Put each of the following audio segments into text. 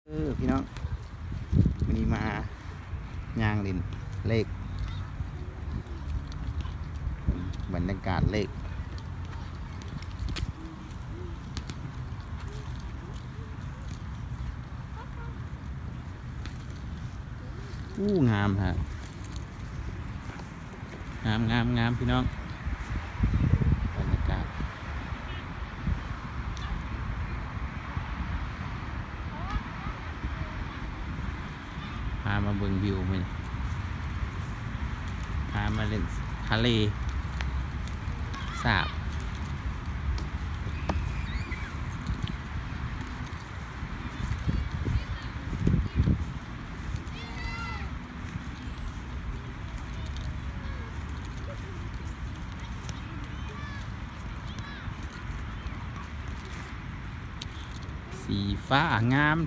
พี่น้องวันนี้มาย่างลินเลขบรรยากาศเลขงามฮะงามพี่น้องบรรยากาศพามาเบิ่งวิวมั้ยพามาเล่นทะเลสาบสีฟ้างาม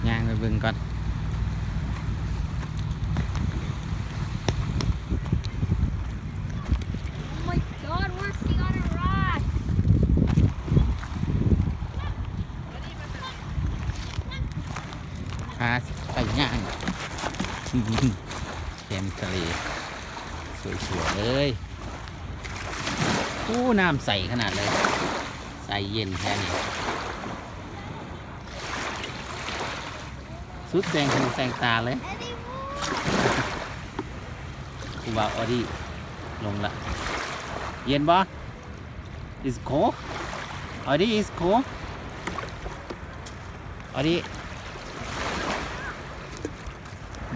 ย่างไปเบิ่งก่อนพาไปย่างแคมทะเลสวยๆเลยน้ำใสขนาดเลยใสเย็นแค่นี้สุดแสงหูแสงตาเลยกูบอกออดี้ลงละเย็นบ่ is cold ออดี้ is cold ออดี้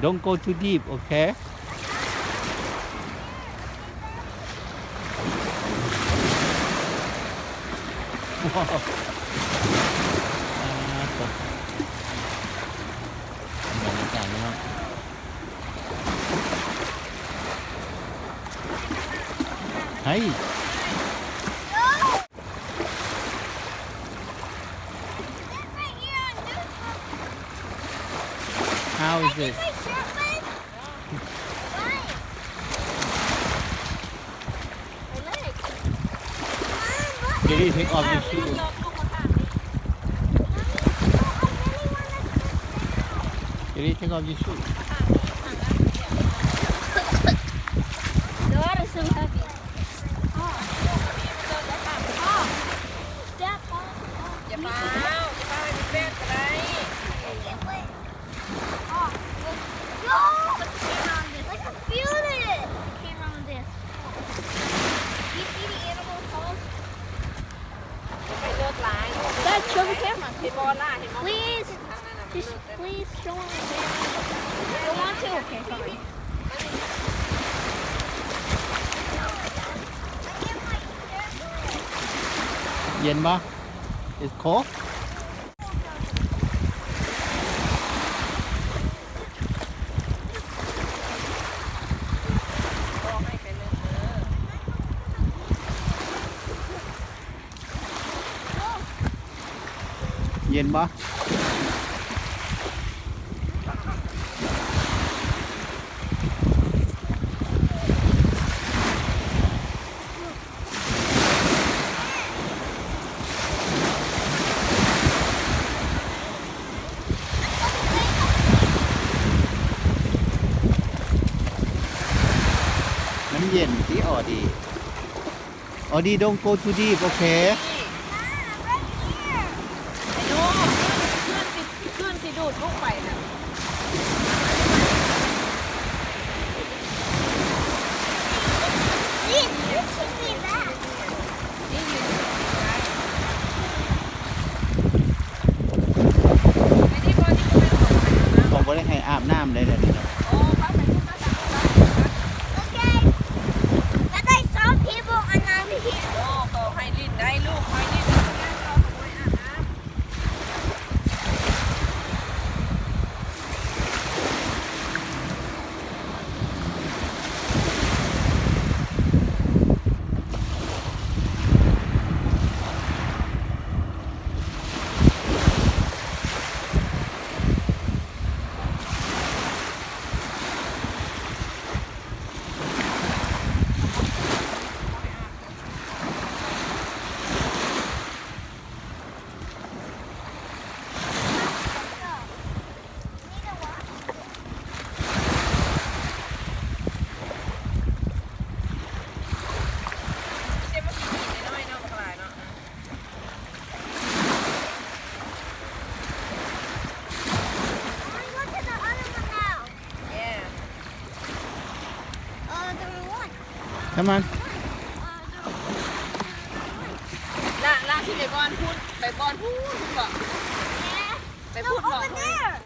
don't go too deep okay ว้าวบรรยากาศนี่ครับเฮ้ย how is this Did you take off your shoes? Did you take off your shoes? The water's so heavy. Step on. อย่าเปล่าเป็นแม่ก็ได้ No! I can feel it. Camera on this. Do you see the animal calls? ไปเลิกร้าย Dad, show the camera. เห็นบอลล่ะเห็นบอล Please. Just please show on the camera. Don't want to? Okay, sorry. เย็นบ่ is cold บอกให้ไปเลยเย็นบ่น้ำเย็นที่ออดี don't go too deep okay ไอ้โน่ขึ้นสิดูดลูกไปนะ Please, you're taking that. นี่ยืนไอ้นี่บอลนี่ก็ไม่ออกไปนะผมบ่ได้ให้อาบน้ำเลยเดี๋ยวนี้เนาะ โอ้เขาไปทุกท่า Okay. But I saw people and I'm here. โอ้ก็ให้ลิ้นได้ลูกให้ลิ้นได้เราไปอาบน้ำ Come on ล่าสิไปบอลพูดไปบอลพูดบอก Yeah. ไปพูดบอก Over there.